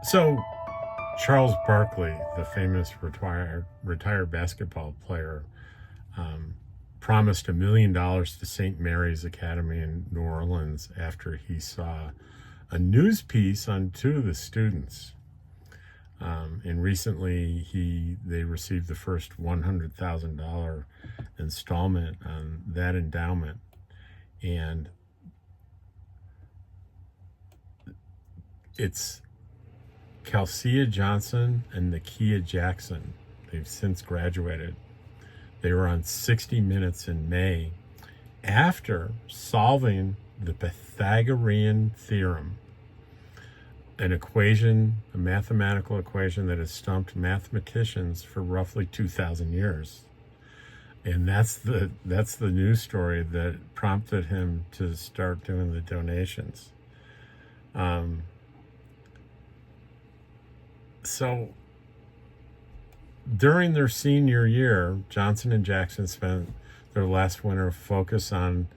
So, Charles Barkley, the famous retired basketball player, um, promised $1 million to St. Mary's Academy in New Orleans after he saw a news piece on two of the students. And recently, they received the first $100,000 installment on that endowment. And it's Calcia Johnson and Nakia Jackson. They've since graduated. They were on 60 Minutes in May after solving the Pythagorean theorem, an equation, a mathematical equation that has stumped mathematicians for roughly 2,000 years. And that's the news story that prompted him to start doing the donations. So during their senior year, Johnson and Jackson spent their last winter focus on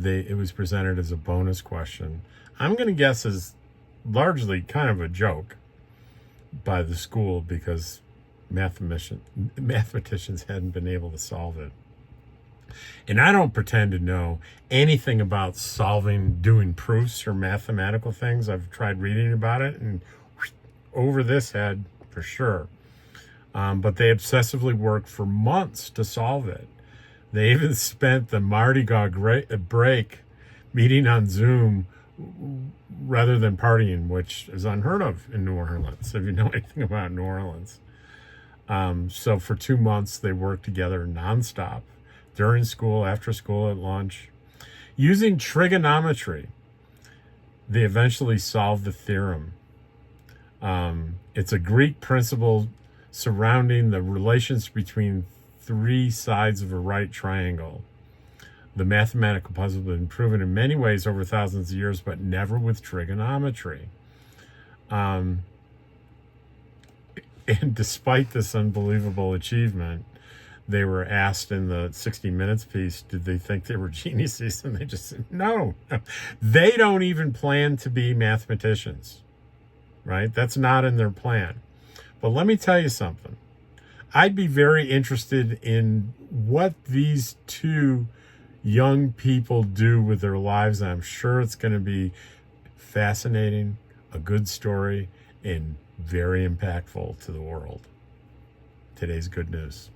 it was presented as a bonus question. I'm going to guess is largely kind of a joke by the school because mathematicians hadn't been able to solve it. And I don't pretend to know anything about doing proofs or mathematical things. I've tried reading about it and over this head for sure. But they obsessively worked for months to solve it. They even spent the Mardi Gras break meeting on Zoom rather than partying, which is unheard of in New Orleans, if you know anything about New Orleans. So for 2 months, they worked together nonstop, during school, after school, at lunch. Using trigonometry, they eventually solved the theorem. It's a Greek principle surrounding the relations between three sides of a right triangle. The mathematical puzzle has been proven in many ways over thousands of years, but never with trigonometry. And despite this unbelievable achievement, they were asked in the 60 Minutes piece, did they think they were geniuses? And they just said, no. They don't even plan to be mathematicians, right? That's not in their plan. But let me tell you something. I'd be very interested in what these two young people do with their lives. I'm sure it's going to be fascinating, a good story, and very impactful to the world. Today's good news.